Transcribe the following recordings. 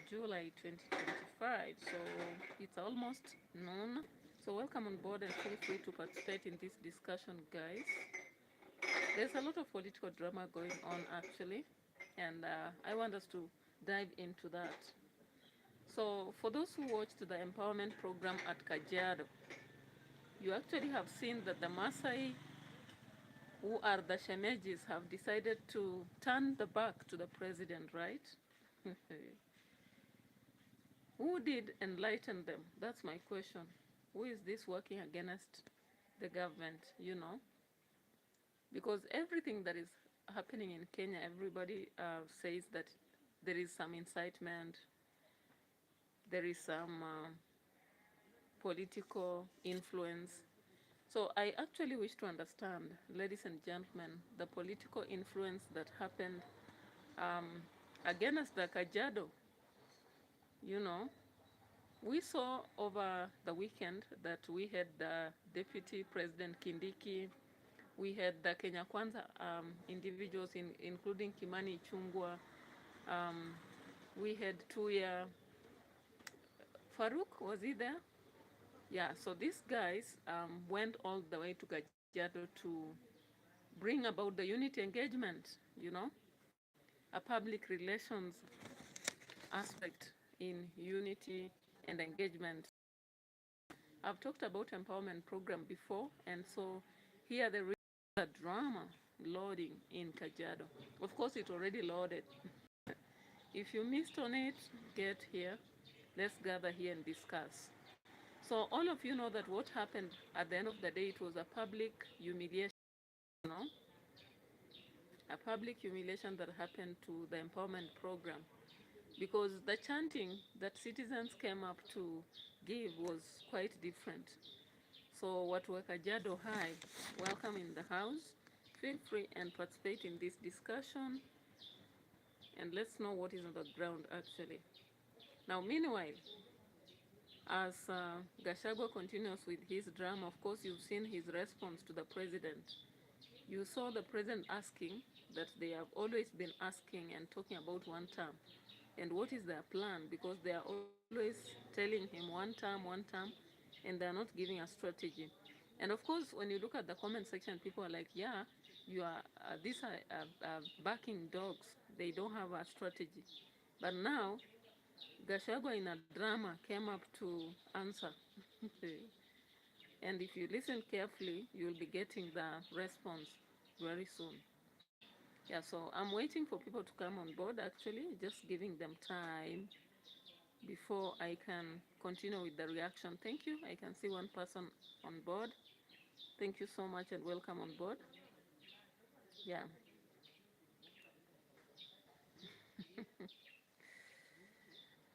July 2025. So it's almost noon. So welcome on board and feel free to participate in this discussion, guys. There's a lot of political drama going on actually, and I want us to dive into that. So for those who watched the empowerment program at Kajiado, you actually have seen that the Maasai, who are the Shemejis, have decided to turn the back to the president, right? Who did enlighten them? That's my question. Who is this working against the government, you know? Because everything that is happening in Kenya, everybody says that there is some incitement, there is some political influence. So I actually wish to understand, ladies and gentlemen, the political influence that happened um, against the Kajiado, you know. We saw over the weekend that we had the Deputy President Kindiki, we had the Kenya Kwanza individuals, including Kimani Chungwa, um, we had Tuya, Farouk, was he there? Yeah, so these guys went all the way to Kajiado to bring about the unity engagement, you know, a public relations aspect in unity and engagement. I've talked about empowerment program before, and so here there is a drama loading in Kajiado. Of course, it already loaded. If you missed on it, get here. Let's gather here and discuss. So all of you know that what happened at the end of the day, it was a public humiliation, you know, a public humiliation that happened to the empowerment program, because the chanting that citizens came up to give was quite different. So what Kajiado High, welcome in the house. Feel free and participate in this discussion, and let's know what is on the ground actually. Now, meanwhile, as Gachagua continues with his drama, of course, you've seen his response to the president. You saw the president asking that they have always been asking and talking about one term. And what is their plan? Because they are always telling him one term, and they're not giving a strategy. And of course, when you look at the comment section, people are like, yeah, you are, these are backing dogs. They don't have a strategy. But now, Gachagua in a drama came up to answer. And if you listen carefully, you'll be getting the response very soon. Yeah, so I'm waiting for people to come on board actually, just giving them time before I can continue with the reaction. Thank you. I can see one person on board. Thank you so much and welcome on board. Yeah.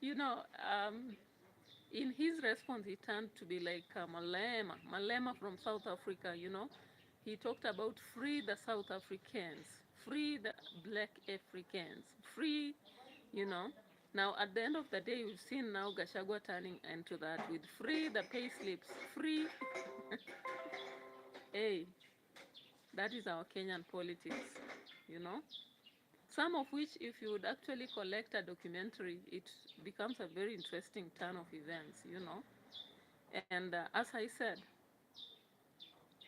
You know, in his response, he turned to be like Malema from South Africa, you know. He talked about free the South Africans, free the black Africans, free, you know. Now, at the end of the day, we've seen now Gachagua turning into that with free the pay slips, free. Hey, that is our Kenyan politics, you know. Some of which, if you would actually collect a documentary, it becomes a very interesting turn of events, you know. And as I said,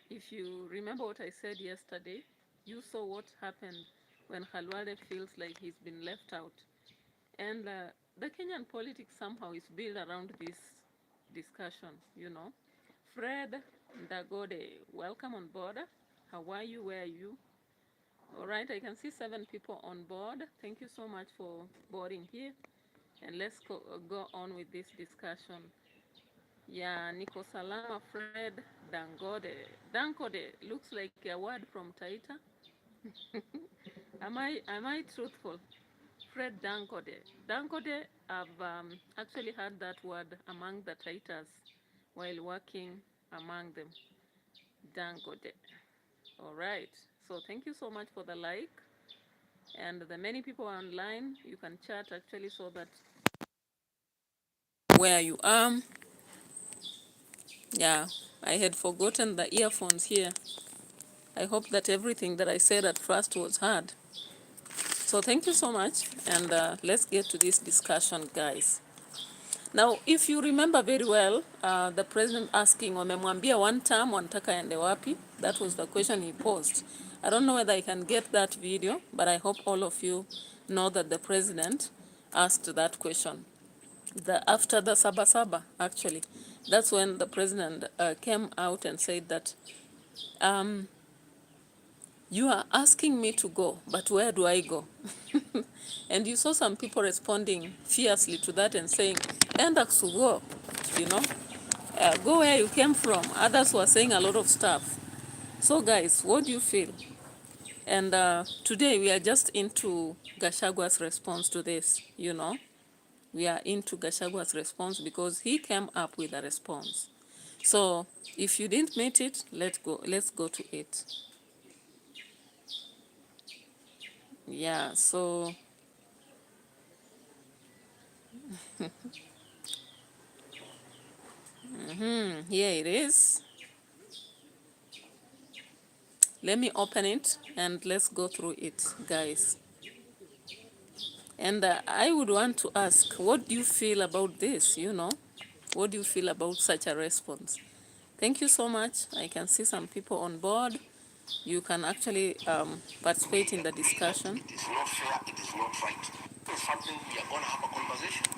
if you remember what I said yesterday, you saw what happened when Khalwale feels like he's been left out. And the Kenyan politics somehow is built around this discussion, you know. Fred Ndagode, welcome on board. How are you? Where are you? All right, I can see 7 people on board. Thank you so much for boarding here. And let's go on with this discussion. Yeah, Niko Salama, Fred Dangode. Dangode looks like a word from Taita. Am I truthful? Fred Dankode. Dankode, I've actually heard that word among the Taitas while working among them. Dankode. All right. So thank you so much for the like. And the many people online, you can chat actually so that where you are. Yeah, I had forgotten the earphones here. I hope that everything that I said at first was heard. So thank you so much, and let's get to this discussion, guys. Now, if you remember very well, the president asking, wamemwambia one term, wanataka ende wapi? That was the question he posed. I don't know whether I can get that video, but I hope all of you know that the president asked that question. After the Saba, actually, that's when the president came out and said that, you are asking me to go, but where do I go? And you saw some people responding fiercely to that and saying, enda kusugo, you know, go where you came from. Others were saying a lot of stuff. So guys, what do you feel? And today we are just into Gachagua's response to this, you know. We are into Gachagua's response because he came up with a response. So if you didn't meet it, let's go to it. Yeah, so here it is. Let me open it and let's go through it, guys. And I would want to ask, what do you feel about this, you know? What do you feel about such a response? Thank you so much. I can see some people on board. You can actually participate in the discussion. It is not fair, it is not right. It's something we are going to have a conversation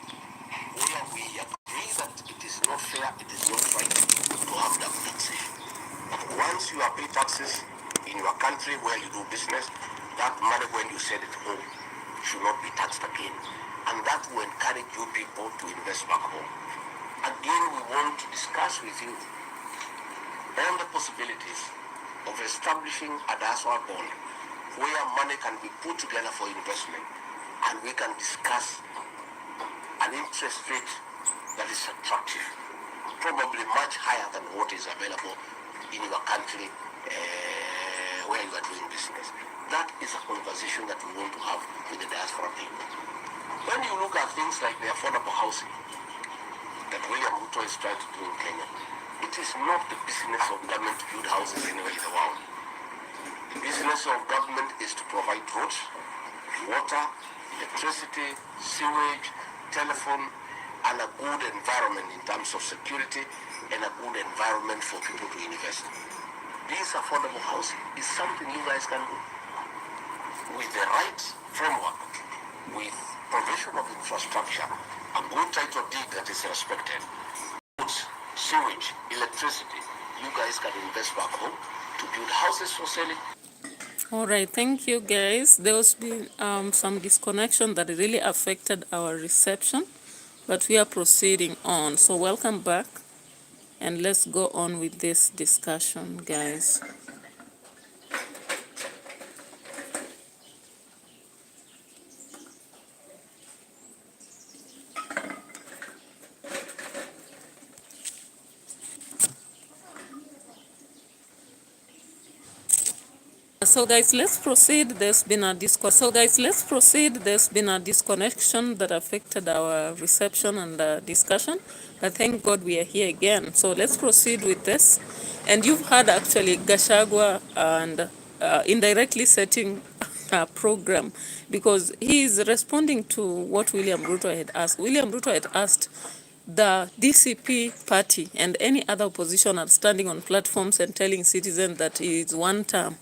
where we agree that it is not fair, it is not right to have double taxation. But once you pay taxes in your country where you do business, that money when you send it home should not be taxed again. And that will encourage you people to invest back home. Again, we want to discuss with you all the possibilities of establishing a diaspora bond where money can be put together for investment, and we can discuss an interest rate that is attractive, probably much higher than what is available in your country where you are doing business. That is a conversation that we want to have with the diaspora people. When you look at things like the affordable housing that William Ruto is trying to do in Kenya, it is not the business of government to build houses anywhere in the world. The business of government is to provide roads, water, electricity, sewage, telephone, and a good environment in terms of security and a good environment for people to invest. This affordable housing is something you guys can do with the right framework, with provision of infrastructure, a good title deed that is respected, roads, sewage, electricity. You guys can invest back home to build houses for selling. All right, thank you, guys. There's been some disconnection that really affected our reception, but we are proceeding on. So welcome back, and let's go on with this discussion, guys. So guys, let's proceed. There's been a disconnection that affected our reception and discussion. But thank God we are here again. So let's proceed with this. And you've heard actually Gachagua and indirectly setting a program because he is responding to what William Ruto had asked. William Ruto had asked the DCP party and any other opposition are standing on platforms and telling citizens that it is one term.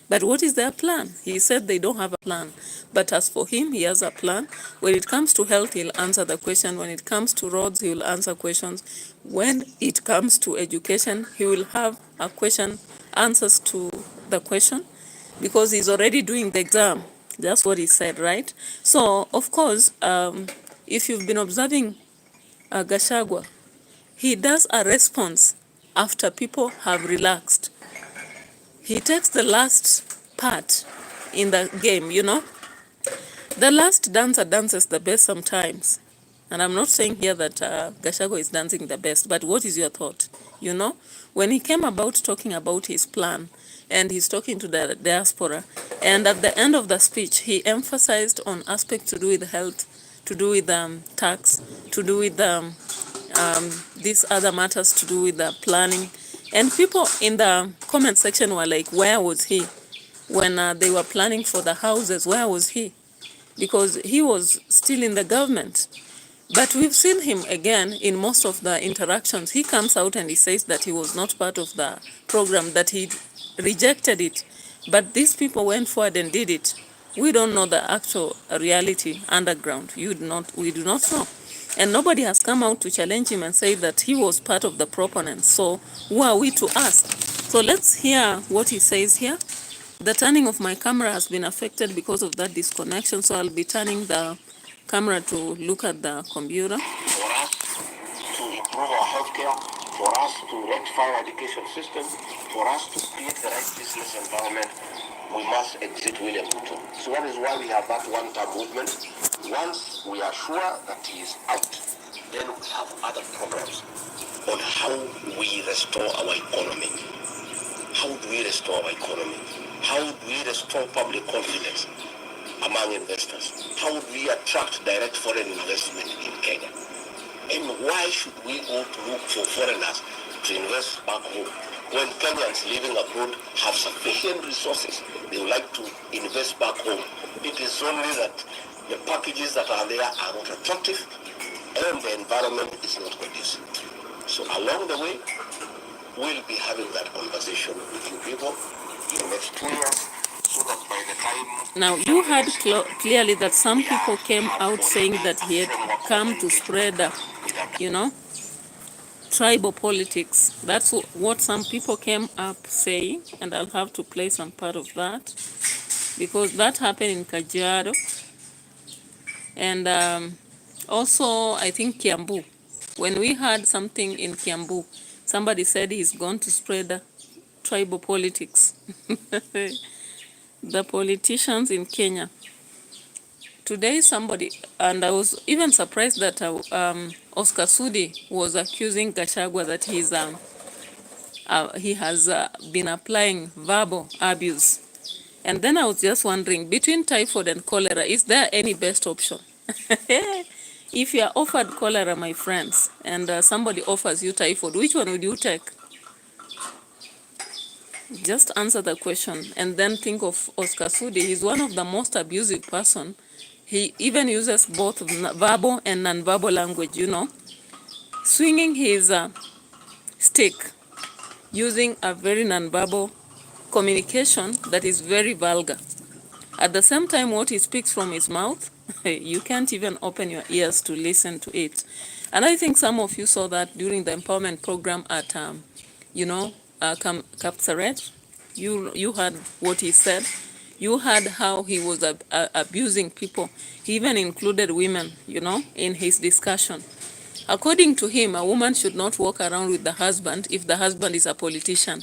But what is their plan? He said they don't have a plan. But as for him, he has a plan. When it comes to health, he'll answer the question. When it comes to roads, he will answer questions. When it comes to education, he will have a question, answers to the question, because he's already doing the exam. That's what he said, right? So, of course, if you've been observing Gachagua, he does a response after people have relaxed. He takes the last part in the game, you know. The last dancer dances the best sometimes. And I'm not saying here that Gachagua is dancing the best, but what is your thought? You know, when he came about talking about his plan, and he's talking to the diaspora, and at the end of the speech, he emphasized on aspects to do with health, to do with tax, to do with these other matters to do with the planning. And people in the comment section were like, where was he? When they were planning for the houses, where was he? because he was still in the government. But we've seen him again in most of the interactions. He comes out and he says that he was not part of the program, that he rejected it. But these people went forward and did it. We don't know the actual reality underground. We do not know. And nobody has come out to challenge him and say that he was part of the proponents. So who are we to ask? So let's hear what he says here. The turning of my camera has been affected because of that disconnection, so I'll be turning the camera to look at the computer. For us to improve our healthcare, for us to rectify our education system, for us to create the right business environment, we must exit William Ruto. So that is why we have that one-term movement. Once we are sure that he is out, then we have other programs on how we restore our economy. How do we restore our economy? How do we restore public confidence among investors? How do we attract direct foreign investment in Kenya? And why should we go to look for foreigners to invest back home when Kenyans living abroad have sufficient resources? They would like to invest back home. It is only that the packages that are there are not attractive and the environment is not conducive. So along the way, we'll be having that conversation with you people in the next 2 years, so that by the time... Now, you heard clearly that some people came out saying that he had come to spread, tribal politics. That's what some people came up saying, and I'll have to play some part of that, because that happened in Kajiado, and also, I think, Kiambu. When we heard something in Kiambu, somebody said he's going to spread tribal politics. The politicians in Kenya. Today somebody, and I was even surprised that Oscar Sudi was accusing GACHAGUA that he has been applying verbal abuse. And then I was just wondering, between typhoid and cholera, is there any best option? If you are offered cholera, my friends, and somebody offers you typhoid, which one would you take? Just answer the question and then think of Oscar Sudi. He's one of the most abusive person. He even uses both verbal and non-verbal language, swinging his stick, using a very non-verbal communication that is very vulgar. At the same time, what he speaks from his mouth, you can't even open your ears to listen to it. And I think some of you saw that during the empowerment program at, Kapsaret. You heard what he said. You heard how he was abusing people. He even included women, in his discussion. According to him, a woman should not walk around with the husband if the husband is a politician,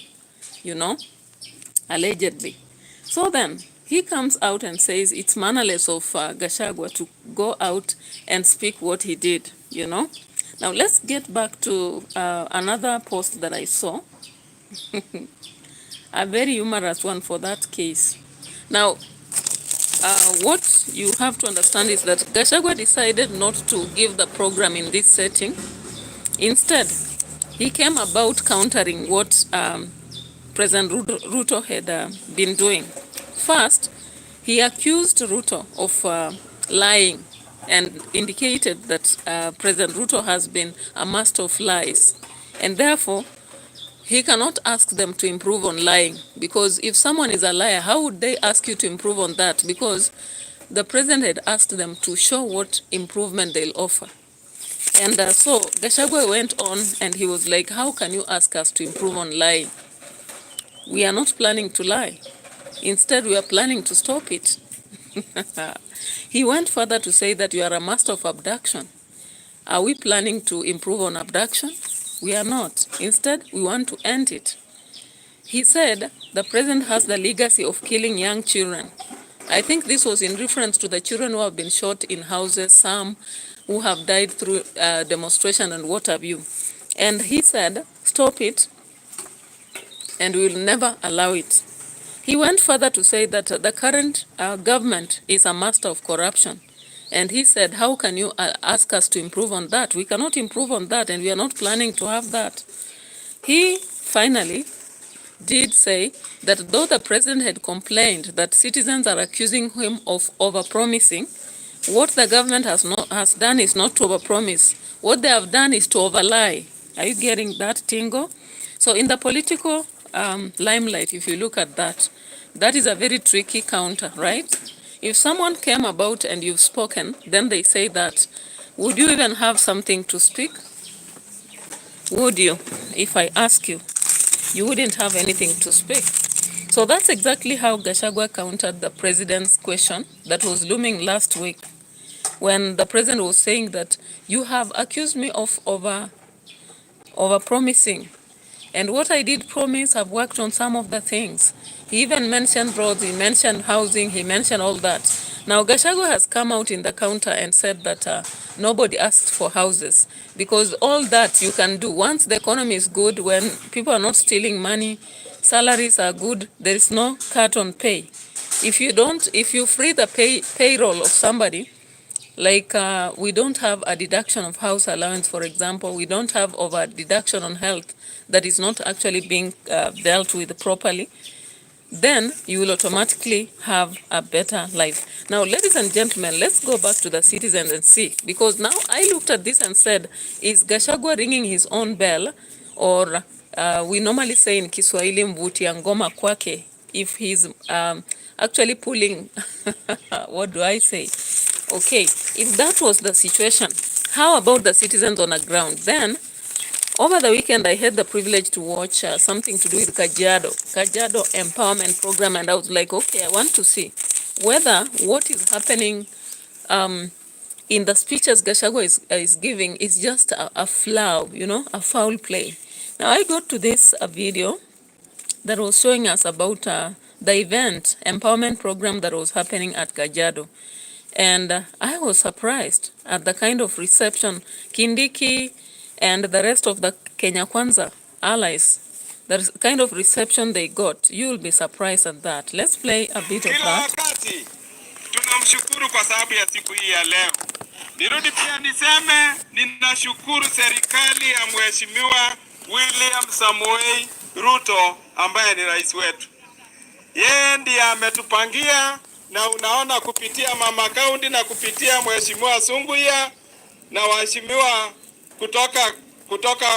allegedly. So then, he comes out and says it's mannerless of GACHAGUA to go out and speak what he did, Now, let's get back to another post that I saw. A very humorous one for that case. Now, what you have to understand is that GACHAGUA decided not to give the program in this setting. Instead, he came about countering what President Ruto had been doing. First, he accused Ruto of lying and indicated that President Ruto has been a master of lies. And therefore, he cannot ask them to improve on lying, because if someone is a liar, how would they ask you to improve on that? Because the president had asked them to show what improvement they'll offer. And so GACHAGUA went on and he was like, how can you ask us to improve on lying? We are not planning to lie. Instead, we are planning to stop it. He went further to say that you are a master of abduction. Are we planning to improve on abduction? We are not. Instead, we want to end it. He said the president has the legacy of killing young children. I think this was in reference to the children who have been shot in houses, some who have died through demonstration and what have you. And he said, stop it, and we will never allow it. He went further to say that the current government is a master of corruption. And he said, how can you ask us to improve on that? We cannot improve on that, and we are not planning to have that. He finally did say that though the president had complained that citizens are accusing him of overpromising, What the government has done is not to overpromise. What they have done is to overlie. Are you getting that, Tingo? So in the political limelight, if you look at that, that is a very tricky counter, right? If someone came about and you've spoken, then they say that, would you even have something to speak? Would you? If I ask you, you wouldn't have anything to speak. So that's exactly how Gachagua countered the president's question that was looming last week, when the president was saying that you have accused me of over promising. And what I did promise, I've worked on some of the things. He even mentioned roads, he mentioned housing, he mentioned all that. Now Gachagua has come out in the counter and said that nobody asked for houses, because all that you can do once the economy is good, when people are not stealing money, salaries are good, there is no cut on pay. If you free the payroll of somebody, like we don't have a deduction of house allowance, for example. We don't have over deduction on health that is not actually being dealt with properly. Then you will automatically have a better life. Now, ladies and gentlemen, let's go back to the citizens and see. Because now I looked at this and said, is Gachagua ringing his own bell? Or we normally say in Kiswahili, mvutia ngoma kwake, if he's actually pulling, what do I say? Okay, if that was the situation, how about the citizens on the ground? Then, over the weekend, I had the privilege to watch something to do with Kajiado Empowerment Program, and I was like, okay, I want to see whether what is happening in the speeches Gachagua is giving is just a flow, a foul play. Now, I got to this video that was showing us about the event, empowerment program that was happening at Kajiado. And I was surprised at the kind of reception Kindiki and the rest of the Kenya Kwanza allies, the kind of reception they got. You'll be surprised at that. Let's play a bit of that. Wakati tunamshukuru kwa sababu ya siku hii ya leo. Nirudi pia niseme ninashukuru serikali ya Mheshimiwa William Samoei Ruto ambaye ni rais wetu. Yeye ndiye ametupangia, na unaona kupitia mama kaunti na kupitia Mheshimiwa Sunguya na waheshimiwa kutoka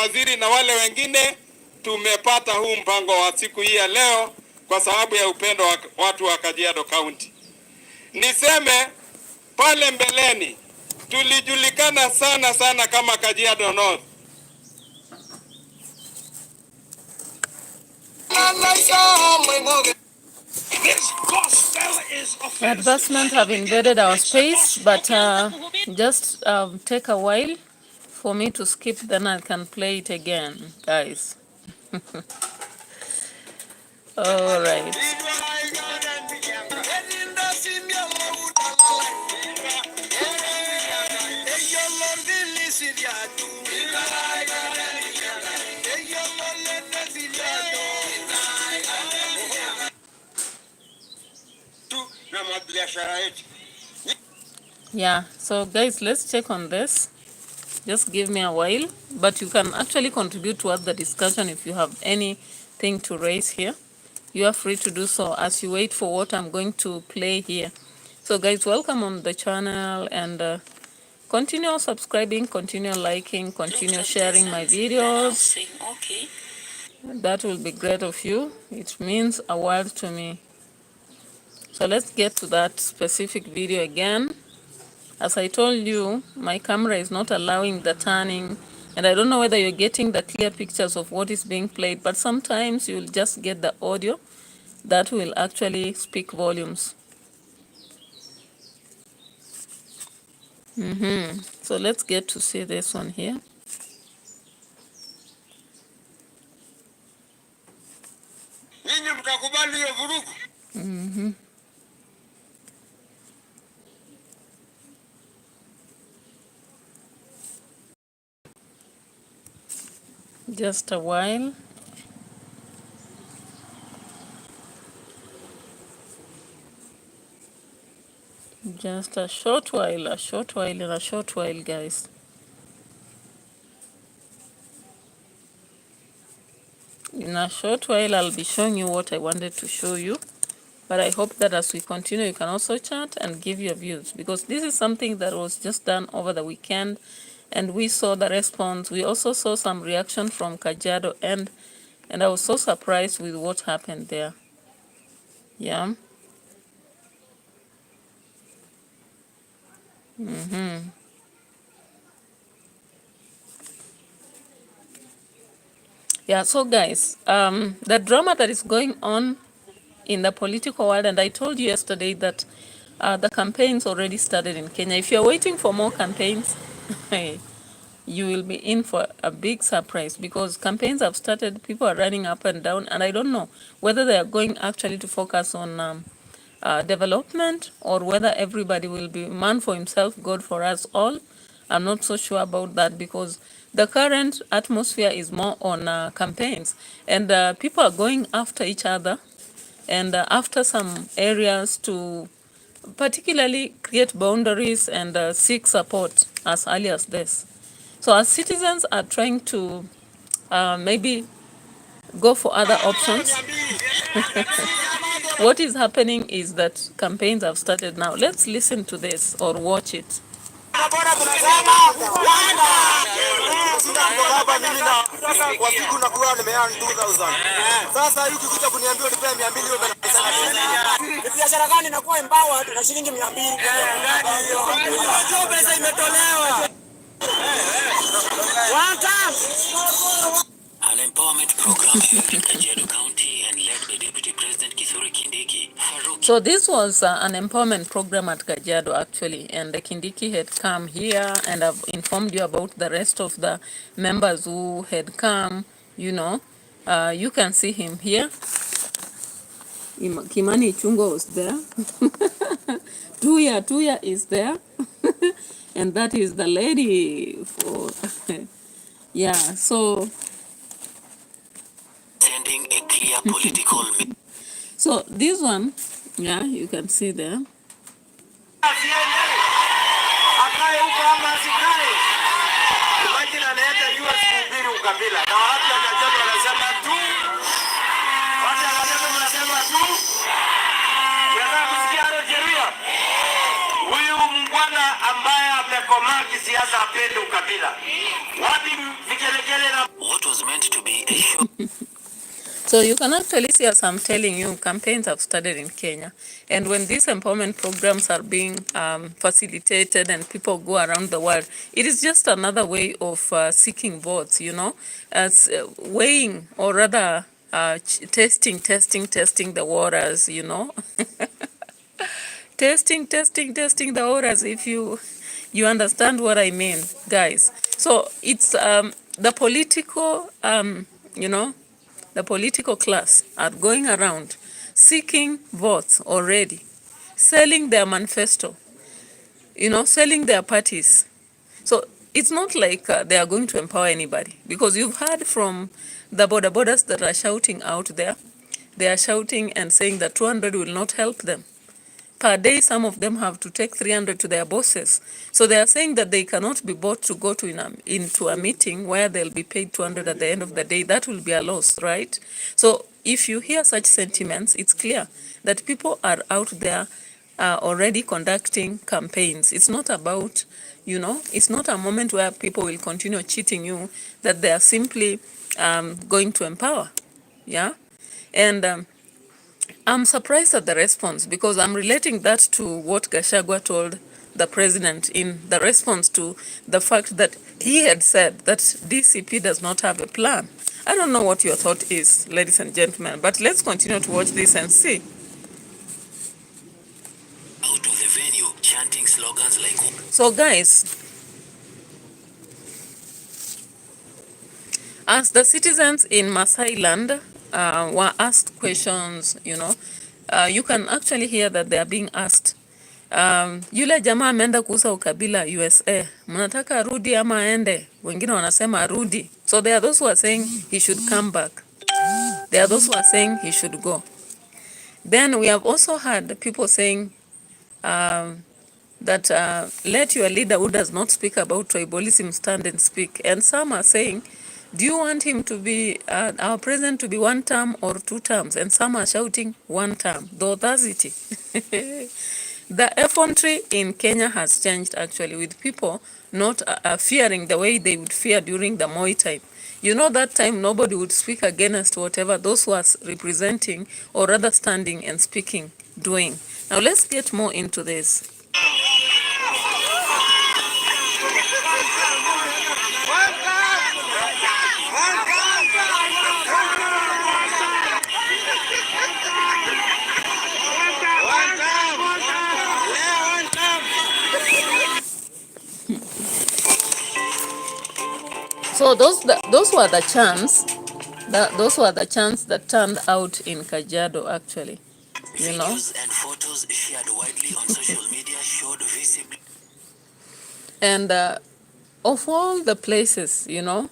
waziri na wale wengine, tumepata huu mpango wa siku hii ya leo kwa sababu ya upendo wa watu wa Kajiado County. Niseme pale mbeleni tulijulikana sana kama Kajiado North. Advancement have invaded our space, but just take a while for me to skip, then I can play it again, guys. All right. Yeah, so guys, let's check on this. Just give me a while, but you can actually contribute towards the discussion if you have anything to raise here. You are free to do so as you wait for what I'm going to play here. So guys, welcome on the channel, and continue subscribing, continue liking, continue sharing my videos. That will be great of you. It means a world to me. So let's get to that specific video again. As I told you, my camera is not allowing the turning, and I don't know whether you're getting the clear pictures of what is being played, but sometimes you'll just get the audio that will actually speak volumes. So let's get to see this one here. Just a while. Just a short while, guys. In a short while, I'll be showing you what I wanted to show you. But I hope that as we continue, you can also chat and give your views, because this is something that was just done over the weekend, and we saw the response. We also saw some reaction from Kajiado, and I was so surprised with what happened there. Yeah. Yeah, so guys, the drama that is going on in the political world, and I told you yesterday that the campaigns already started in Kenya. If you're waiting for more campaigns, you will be in for a big surprise, because campaigns have started, people are running up and down, and I don't know whether they are going actually to focus on development, or whether everybody will be man for himself, God for us all. I'm not so sure about that, because the current atmosphere is more on campaigns, and people are going after each other, and after some areas to particularly create boundaries and seek support as early as this. So as citizens are trying to maybe go for other options, what is happening is that campaigns have started now. Let's listen to this or watch it. Hapa mimi na kwa siku nakuwa nimeearn 2000. Sasa hiki kuja kuniambia unipe 200 wewe unasema ni biashara gani inakuwa empowered na shilingi 200? Ndio pesa imetolewa. One time. An empowerment program held in Kajiado County and led by Deputy President Kithure Kindiki. So this was an empowerment program at Kajiado actually, and the Kindiki had come here, and I've informed you about the rest of the members who had come, you know. You can see him here. Kimani Ichung'wah was there. Tuya is there. And that is the lady for, yeah, so. Sending a clear political So this one, yeah, you can see there. What was meant to be a show. So you can actually see, as I'm telling you, campaigns have started in Kenya. And when these empowerment programs are being facilitated and people go around the world, it is just another way of seeking votes, you know, as weighing, or rather testing the waters, you know. testing the waters, if you understand what I mean, guys. So it's the political, you know, the political class are going around seeking votes already, selling their manifesto, you know, selling their parties. So it's not like they are going to empower anybody, because you've heard from the borders that are shouting out there. They are shouting and saying that 200 will not help them. Per day, some of them have to take 300 to their bosses. So they are saying that they cannot be bought to go to into a meeting where they'll be paid 200 at the end of the day. That will be a loss, right? So if you hear such sentiments, it's clear that people are out there already conducting campaigns. It's not about, you know, it's not a moment where people will continue cheating you that they are simply going to empower. Yeah. And I'm surprised at the response, because I'm relating that to what GACHAGUA told the president in the response to the fact that he had said that DCP does not have a plan. I don't know what your thought is, ladies and gentlemen, but let's continue to watch this and see. Out of the venue, chanting slogans like... So guys, as the citizens in Masai land were asked questions, you know, you can actually hear that they are being asked, yule jamaa ameenda kuuza ukabila USA, mnataka arudi ama aende? Wengine wanasema arudi. So there are those who are saying he should come back. There are those who are saying he should go. Then we have also heard people saying that let your leader who does not speak about tribalism stand and speak. And some are saying Do you want him to be, our president to be 1 term or 2 terms? And some are shouting 1 term. The audacity. The effrontery in Kenya has changed actually, with people not fearing the way they would fear during the Moi time. You know, that time nobody would speak against whatever those who are representing, or rather standing and speaking, doing. Now let's get more into this. So those were the chants. Those were the chants that turned out in Kajiado, actually. You know. Videos and photos shared widely on social media showed visibly. And of all the places, you know,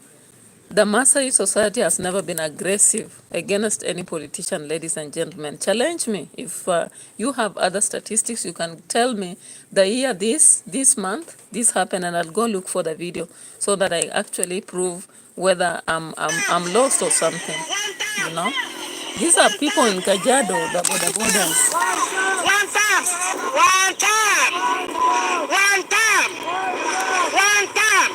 the Maasai society has never been aggressive against any politician, ladies and gentlemen. Challenge me. If you have other statistics, you can tell me the year this month, this happened, and I'll go look for the video so that I actually prove whether I'm lost or something, you know. These are people in Kajiado, the borders. One time! One time! One time! One time!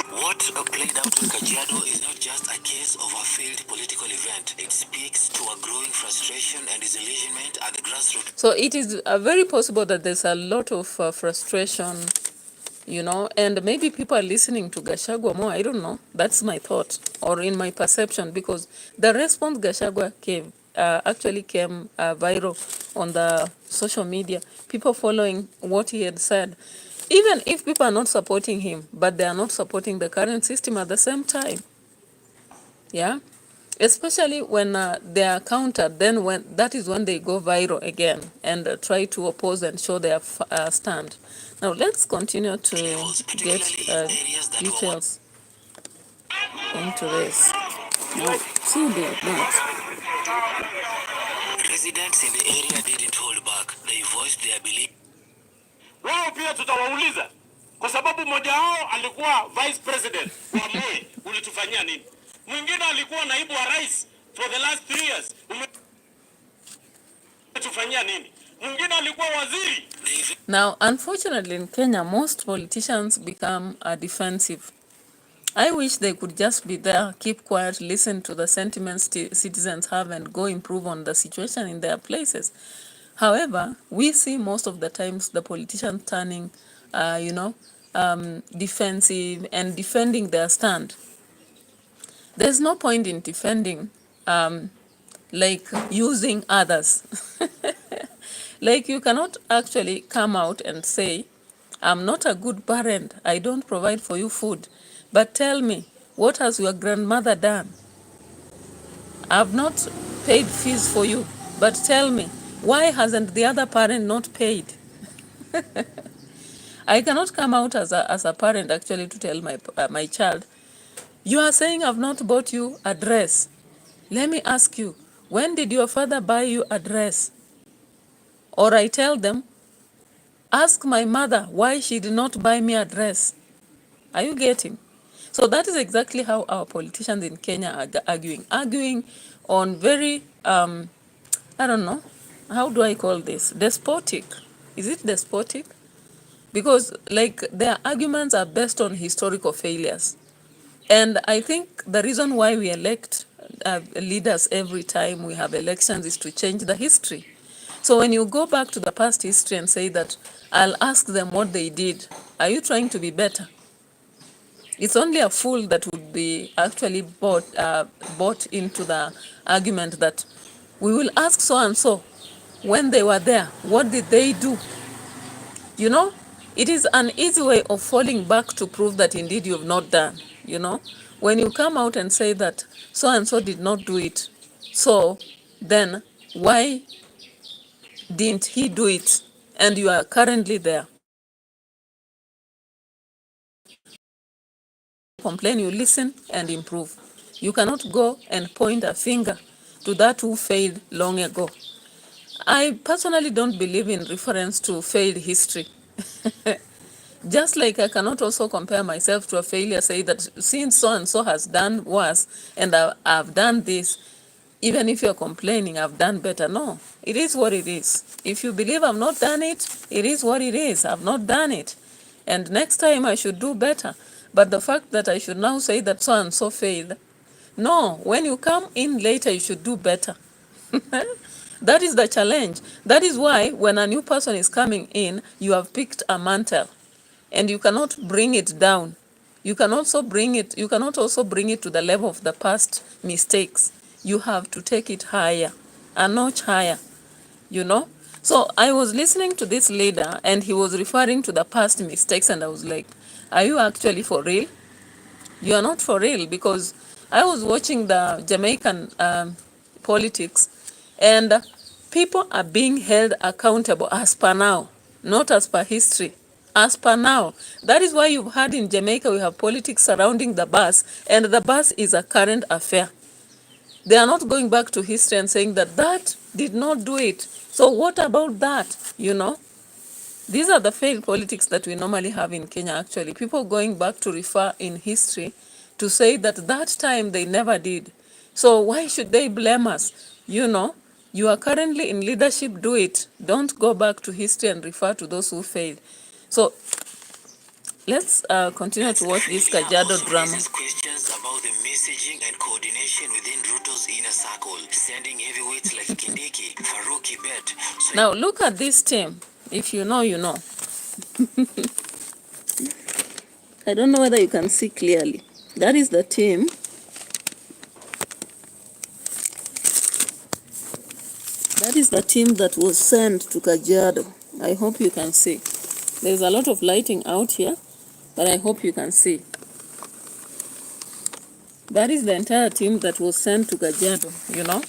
What played out in Kajiado is not just a case of a failed political event. It speaks to a growing frustration and disillusionment at the grassroots. So it is very possible that there's a lot of frustration, you know, and maybe people are listening to Gachagua more. I don't know. That's my thought, or in my perception, because the response Gachagua came actually came viral on the social media. People following what he had said, even if people are not supporting him, but they are not supporting the current system at the same time. Yeah. Especially when they are countered, then when that is when they go viral again and try to oppose and show their stand. Now let's continue to get details into this. Now, see that. Residents in the area didn't hold back. They voiced their belief. Wao pia tutawauliza kwa sababu mmoja wao alikuwa vice president wa Moi, ulitufanyia nini? Mwingine alikuwa naibu wa rais for the last 3 years, umetufanyia nini? Mwingine alikuwa waziri. Now, unfortunately in Kenya, most politicians become defensive. I wish they could just be there, keep quiet, listen to the sentiments citizens have, and go improve on the situation in their places. However, we see most of the times the politicians turning, defensive and defending their stand. There's no point in defending, like using others. Like you cannot actually come out and say, I'm not a good parent, I don't provide for you food. But tell me, what has your grandmother done? I've not paid fees for you, but tell me, why hasn't the other parent not paid? I cannot come out as a parent actually to tell my child, you are saying I've not bought you a dress. Let me ask you, when did your father buy you a dress? Or I tell them, ask my mother why she did not buy me a dress. Are you getting? So that is exactly how our politicians in Kenya are arguing on very, I don't know, how do I call this? Despotic. Is it despotic? Because like their arguments are based on historical failures. And I think the reason why we elect leaders every time we have elections is to change the history. So when you go back to the past history and say that, I'll ask them what they did, are you trying to be better? It's only a fool that would be actually bought into the argument that we will ask so and so when they were there, what did they do? You know, it is an easy way of falling back to prove that indeed you have not done. You know, when you come out and say that so and so did not do it, so then why didn't he do it? And you are currently there. Complain, you listen and improve. You cannot go and point a finger to that who failed long ago. I personally don't believe in reference to failed history. Just like I cannot also compare myself to a failure, say that since so and so has done worse and I've done this, even if you're complaining, I've done better. No, it is what it is. If you believe I've not done it, it is what it is. I've not done it. And next time I should do better. But the fact that I should now say that so and so failed, no, when you come in later, you should do better. That is the challenge. That is why when a new person is coming in, you have picked a mantle and you cannot bring it down. You can also bring it, you cannot also bring it to the level of the past mistakes. You have to take it higher, a notch higher, you know? So I was listening to this leader and he was referring to the past mistakes and I was like, are you actually for real? You are not for real, because I was watching the Jamaican politics and people are being held accountable as per now, not as per history. As per now. That is why you've heard in Jamaica we have politics surrounding the bus, and the bus is a current affair. They are not going back to history and saying that that did not do it. So what about that, you know? These are the failed politics that we normally have in Kenya, actually. People going back to refer in history to say that that time they never did. So why should they blame us? You know, you are currently in leadership, do it. Don't go back to history and refer to those who failed. So let's continue to watch this Kajiado drama. Questions about the messaging and coordination within Ruto's inner circle, sending heavyweights like Kindiki, Faruqi Bet. Now look at this team. If you know, you know. I don't know whether you can see clearly. That is the team. That is the team that was sent to Kajiado. I hope you can see. There's a lot of lighting out here, but I hope you can see. That is the entire team that was sent to Kajiado, you know.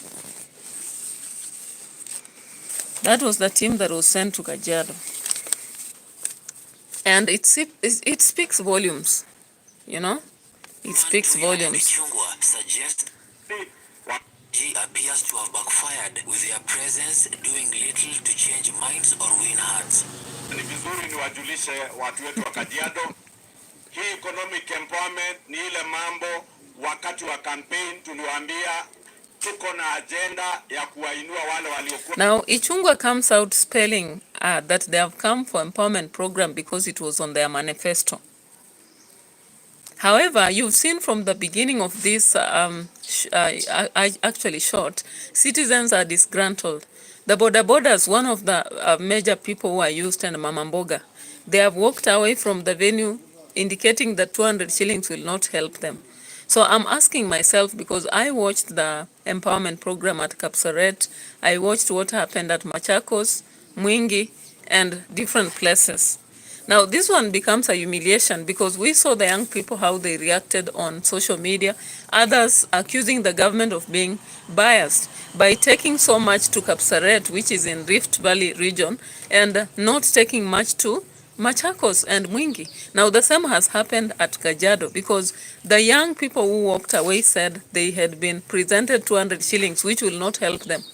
That was the team that was sent to Kajiado. And it speaks volumes, you know. It speaks volumes. He appears to have backfired, with their presence doing little to change minds or win hearts. Ni vizuri niwajulishe watu wetu wa Kajiado, hii economic empowerment ni ile mambo wakati wa campaign tuliwaambia tuko na agenda ya kuwainua wale waliokuwa. Now Ichungwa comes out spelling that they have come for empowerment program because it was on their manifesto. However, you've seen from the beginning of this actually short, citizens are disgruntled. The border borders, one of the major people who are used, and Mama Mboga, they have walked away from the venue, indicating that 200 shillings will not help them. So I'm asking myself, because I watched the empowerment program at Kapsaret, I watched what happened at Machakos, Mwingi, and different places. Now, this one becomes a humiliation because we saw the young people, how they reacted on social media, others accusing the government of being biased by taking so much to Kapsaret, which is in Rift Valley region, and not taking much to Machakos and Mwingi. Now, the same has happened at Kajiado because the young people who walked away said they had been presented 200 shillings, which will not help them.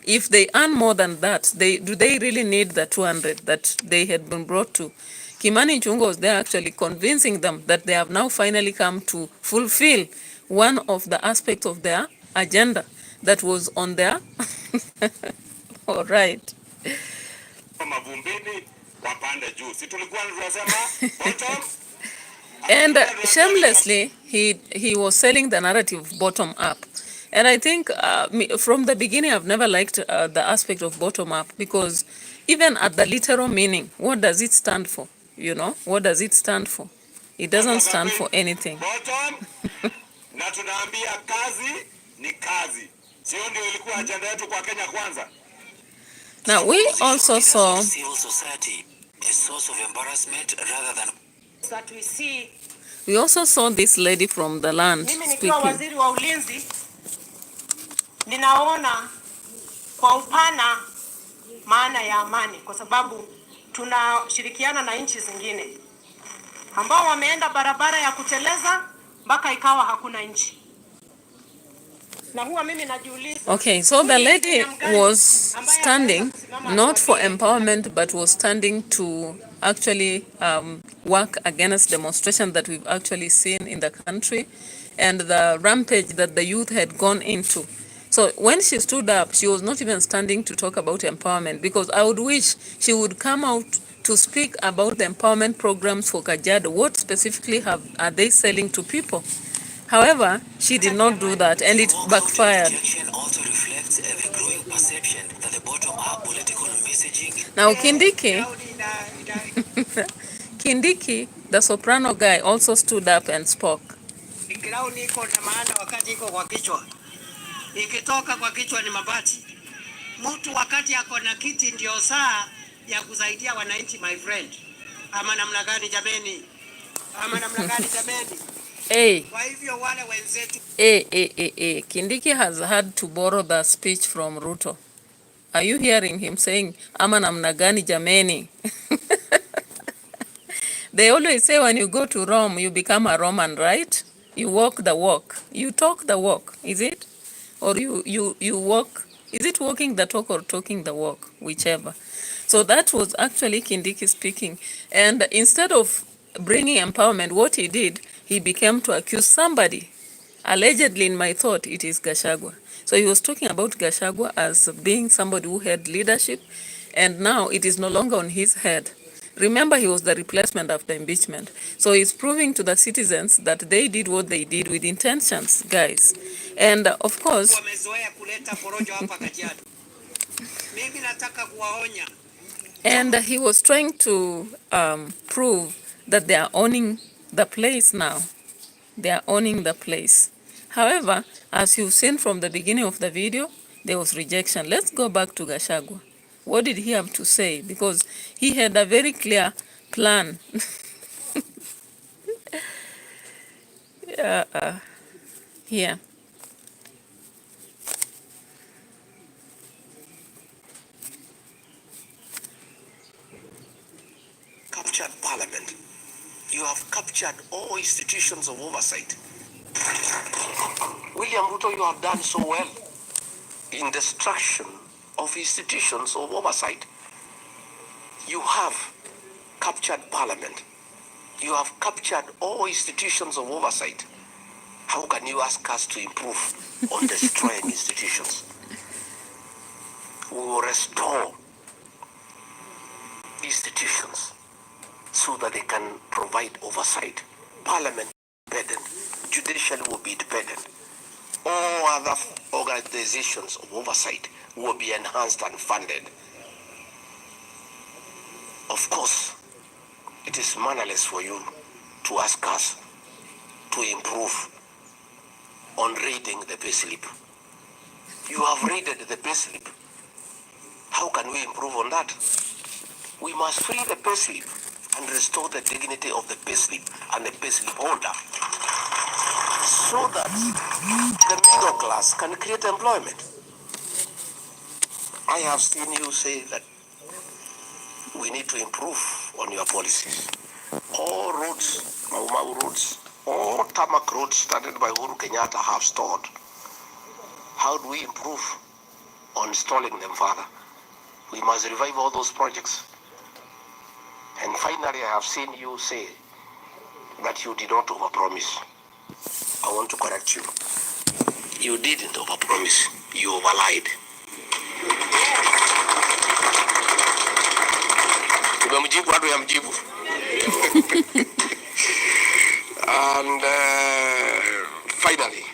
If they earn more than that, do they really need the 200 that they had been brought to? Kimani Ichung'wah was there actually convincing them that they have now finally come to fulfill one of the aspects of their agenda that was on their... All right. And shamelessly, he was selling the narrative bottom up. And I think from the beginning, I've never liked the aspect of bottom up, because even at the literal meaning, what does it stand for? You know, what does it stand for? It doesn't stand for anything. Bottom, na tunaambia kazi ni kazi. Sio ndio ilikuwa agenda yetu kwa Kenya Kwanza. Now we also saw civil society, a source of embarrassment rather than that we see. We also saw this lady from the land speaking. Mimi nikiwa waziri wa ulinzi ninaona kwa upana maana ya amani, kwa sababu tunashirikiana na nchi zingine ambao wameenda barabara ya kuteleza mpaka ikawa hakuna nchi. Okay, so the lady was standing not for empowerment, but was standing to actually work against demonstration that we've actually seen in the country and the rampage that the youth had gone into. So when she stood up, she was not even standing to talk about empowerment, because I would wish she would come out to speak about the empowerment programs for Kajiado. What specifically are they selling to people? However, she did not do that, and it backfired. Now, Kindiki, the soprano guy, also stood up and spoke. Ikitoka kwa kichwa ni mabati. Mtu wakati ako na kiti ndio saa ya kusaidia wananchi, my friend. Ama namna gani jameni? Ama namna gani jameni? Kwa hivyo wale wenzetu. Kindiki has had to borrow the speech from Ruto. Are you hearing him saying, ama namna gani jameni? They always say when you go to Rome, you become a Roman, right? You walk the walk. You talk the walk, is it? Or you walk, is it walking the talk or talking the walk? Whichever. So that was actually Kindiki speaking. And instead of bringing empowerment, what he did, he became to accuse somebody. Allegedly, in my thought, it is GACHAGUA. So he was talking about GACHAGUA as being somebody who had leadership, and now it is no longer on his head. Remember, he was the replacement after impeachment. So he's proving to the citizens that they did what they did with intentions, guys. And of course, and he was trying to prove that they are owning the place now. They are owning the place. However, as you've seen from the beginning of the video, there was rejection. Let's go back to GACHAGUA. What did he have to say? Because he had a very clear plan. Here. Captured parliament. You have captured all institutions of oversight. William Ruto, you have done so well in destruction of institutions of oversight. You have captured parliament. You have captured all institutions of oversight. How can you ask us to improve on destroying institutions? We will restore institutions so that they can provide oversight. Parliament independent, judiciary will be independent. All other organizations of oversight will be enhanced and funded. Of course, it is mannerless for you to ask us to improve on reading the payslip. You have raided the payslip. How can we improve on that? We must free the payslip and restore the dignity of the payslip and the payslip holder, so that the middle class can create employment. I have seen you say that we need to improve on your policies. All roads, Mau roads, all tarmac roads started by Uhuru Kenyatta have stalled. How do we improve on installing them further? We must revive all those projects. And finally, I have seen you say that you did not overpromise. I want to correct you. You didn't overpromise. You overlied. And finally,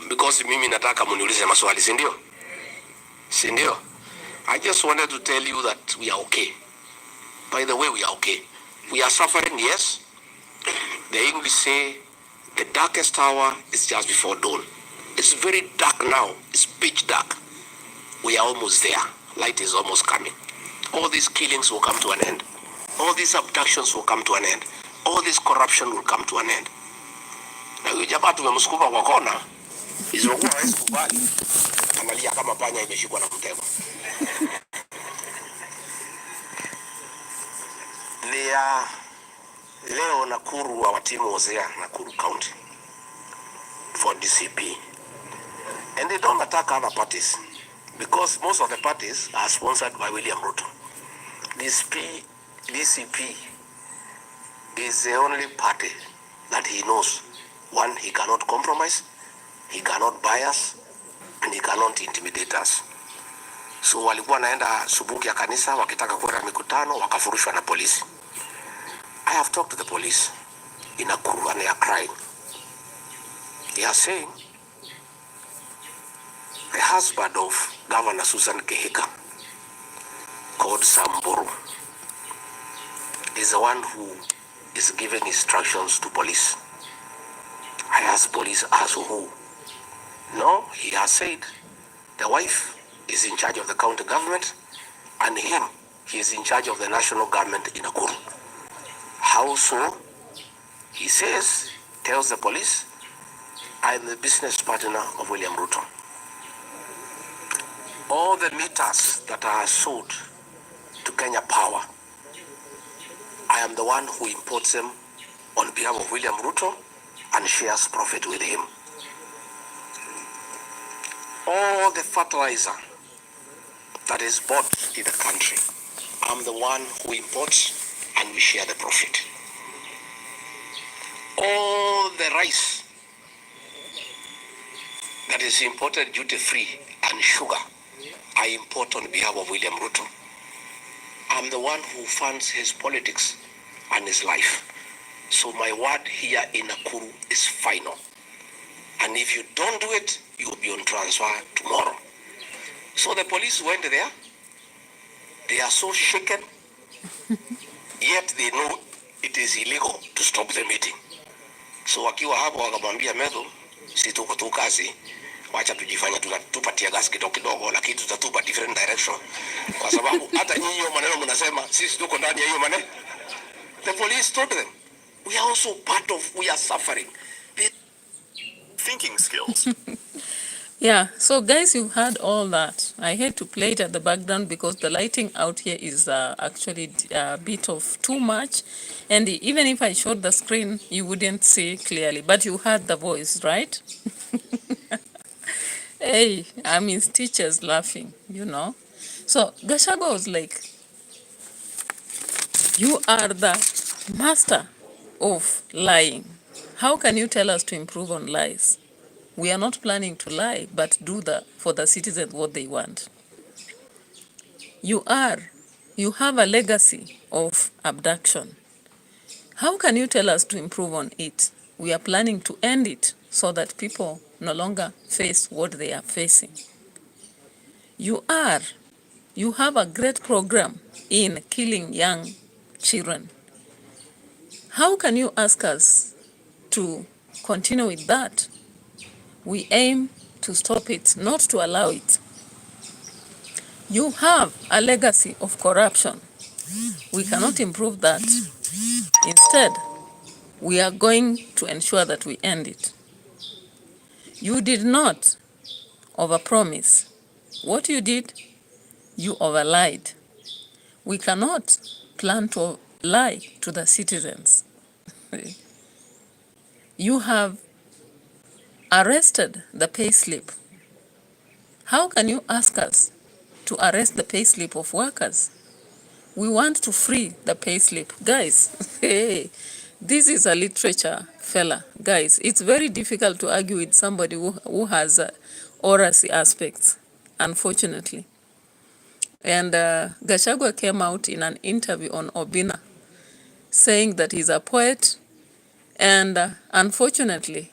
because mimi nataka muniulize maswali, si ndio? Si ndio? I just wanted to tell you that we are okay. By the way, we are okay. We are suffering, yes. The English say the darkest hour is just before dawn. It's very dark now. It's pitch dark. We are almost there. Light is almost coming. All these killings will come to an end. All these abductions will come to an end. All this corruption will come to an end. Na huyu jamaa tumemsukuma kwa kona, isipokuwa hawezi kubali. Analia kama panya imeshikwa na mtego. Leo Nakuru, our team was here, Nakuru County, for DCP. And they don't attack other parties because most of the parties are sponsored by William Ruto. DCP is the only party that he knows. One, he cannot compromise, he cannot bias, and he cannot intimidate us. So walikuwa naenda subuki ya kanisa wakitaka kwenda mikutano wakafurushwa na polisi. I have talked to the police in Nakuru and they are crying. They are saying the husband of Governor Susan Kehika, called Samburu, is the one who is giving instructions to police. I asked police as who? No, he has said the wife is in charge of the county government and he is in charge of the national government in Nakuru. How so? He says, tells the police, I am the business partner of William Ruto. All the meters that are sold to Kenya Power, I am the one who imports them on behalf of William Ruto and shares profit with him. All the fertilizer that is bought in the country, I'm the one who imports and we share the profit. All the rice that is imported duty-free and sugar, I import on behalf of William Ruto. I'm the one who funds his politics and his life. So my word here in Nakuru is final. And if you don't do it, you will be on transfer tomorrow. So the police went there. They are so shaken, yet they know it is illegal to stop the meeting. So wakiwa hapo wakamwambia Medho, si tuko tu kazi, wacha tujifanya tutatupatia gas kidogo lakini tutatupa different direction. Kwa sababu hata nyinyi hiyo maneno mnasema sisi tuko ndani ya hiyo maneno. The police told them, we are also part of, we are suffering. Thinking skills. Yeah, so guys, you've heard all that. I hate to play it at the background because the lighting out here is actually a bit of too much. And even if I showed the screen, you wouldn't see clearly. But you heard the voice, right? Hey, I mean, teachers laughing, you know. So Gachagua was like, you are the master of lying. How can you tell us to improve on lies? We are not planning to lie, but do for the citizens what they want. You have a legacy of abduction. How can you tell us to improve on it? We are planning to end it so that people no longer face what they are facing. You have a great program in killing young children. How can you ask us to continue with that? We aim to stop it, not to allow it. You have a legacy of corruption. We cannot improve that. Instead, we are going to ensure that we end it. You did not overpromise. What you did, you overlied. We cannot plan to lie to the citizens. You have arrested the payslip. How can you ask us to arrest the payslip of workers? We want to free the payslip. Guys, hey, this is a literature fella. Guys, it's very difficult to argue with somebody who has oracy aspects, unfortunately. And Gachagua came out in an interview on Obina saying that he's a poet, and unfortunately,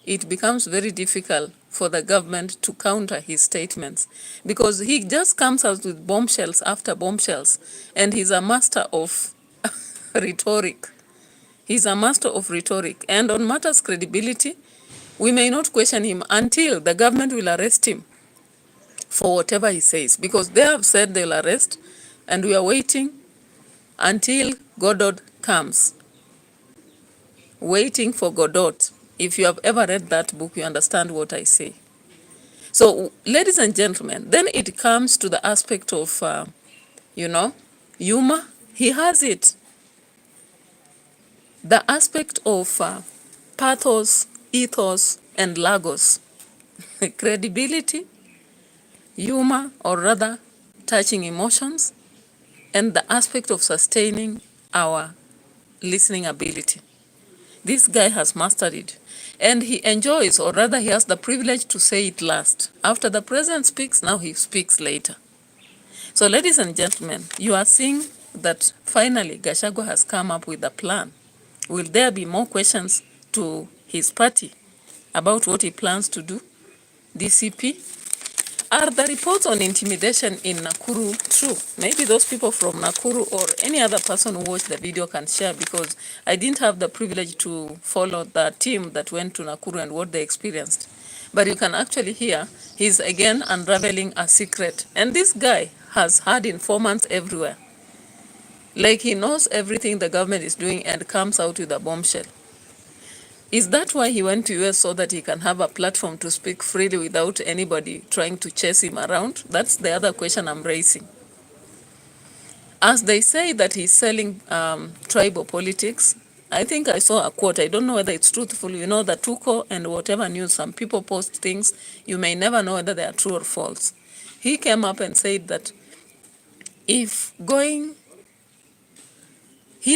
it becomes very difficult for the government to counter his statements because he just comes out with bombshells after bombshells, and he's a master of rhetoric. He's a master of rhetoric. And on matters credibility, we may not question him until the government will arrest him for whatever he says, because they have said they'll arrest, and we are waiting until Godot comes. Waiting for Godot. If you have ever read that book, you understand what I say. So, ladies and gentlemen, then it comes to the aspect of, humor. He has it. The aspect of pathos, ethos, and lagos. credibility, humor, or rather touching emotions, and the aspect of sustaining our listening ability. This guy has mastered it. And he enjoys, or rather he has the privilege to say it last. After the president speaks, now he speaks later. So ladies and gentlemen, you are seeing that finally Gachagua has come up with a plan. Will there be more questions to his party about what he plans to do? DCP? Are the reports on intimidation in Nakuru true? Maybe those people from Nakuru or any other person who watched the video can share, because I didn't have the privilege to follow the team that went to Nakuru and what they experienced. But you can actually hear he's again unraveling a secret. And this guy has had informants everywhere. Like he knows everything the government is doing and comes out with a bombshell. Is that why he went to US, so that he can have a platform to speak freely without anybody trying to chase him around? That's the other question I'm raising. As they say that he's selling tribal politics, I think I saw a quote. I don't know whether it's truthful. You know, the Tuko and whatever news, some people post things, you may never know whether they are true or false. He came up and said that he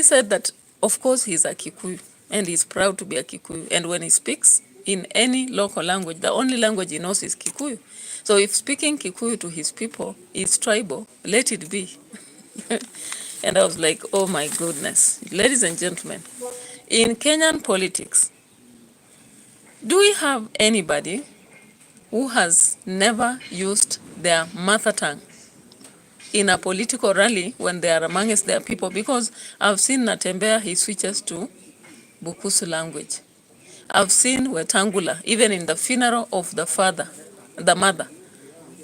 said that, of course, he's a Kikuyu and he's proud to be a Kikuyu. And when he speaks in any local language, the only language he knows is Kikuyu. So if speaking Kikuyu to his people is tribal, let it be. And I was like, oh my goodness. Ladies and gentlemen, in Kenyan politics, do we have anybody who has never used their mother tongue in a political rally when they are amongst their people? Because I've seen Natembea, he switches to Bukusu language. I've seen Wetangula, even in the funeral of the mother,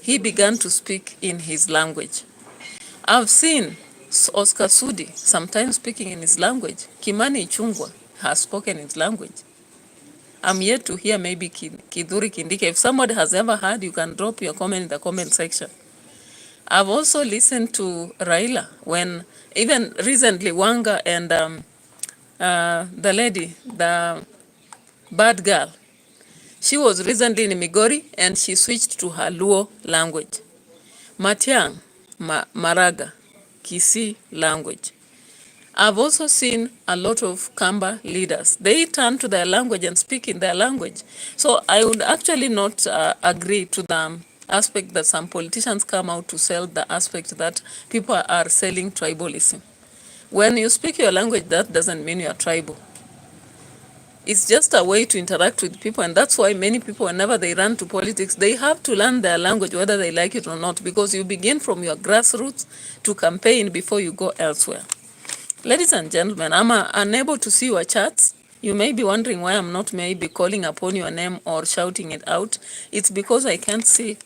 he began to speak in his language. I've seen Oscar Sudi sometimes speaking in his language. Kimani Ichung'wah has spoken his language. I'm yet to hear maybe Kidhuri Kindike. If somebody has ever heard, you can drop your comment in the comment section. I've also listened to Raila when, even recently, Wanga and the lady, the bad girl, she was recently in Migori and she switched to her Luo language. Matiang, Maraga, Kisii language. I've also seen a lot of Kamba leaders. They turn to their language and speak in their language. So I would actually not agree to the aspect that some politicians come out to sell, the aspect that people are selling tribalism. When you speak your language, that doesn't mean you are tribal. It's just a way to interact with people, and that's why many people, whenever they run to politics, they have to learn their language, whether they like it or not, because you begin from your grassroots to campaign before you go elsewhere. Ladies and gentlemen, I'm unable to see your chats. You may be wondering why I'm not maybe calling upon your name or shouting it out. It's because I can't see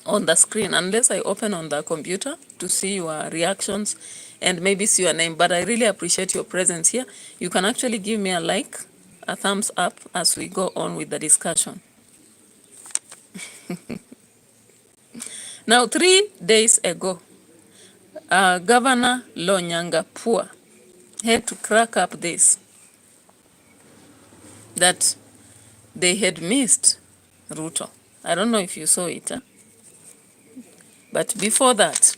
on the screen unless I open on the computer to see your reactions and maybe see your name. But I really appreciate your presence here. You can actually give me a like, a thumbs up as we go on with the discussion. Now, 3 days ago, Governor Lonyangapuo had to crack up this, that they had missed Ruto. I don't know if you saw it. But before that,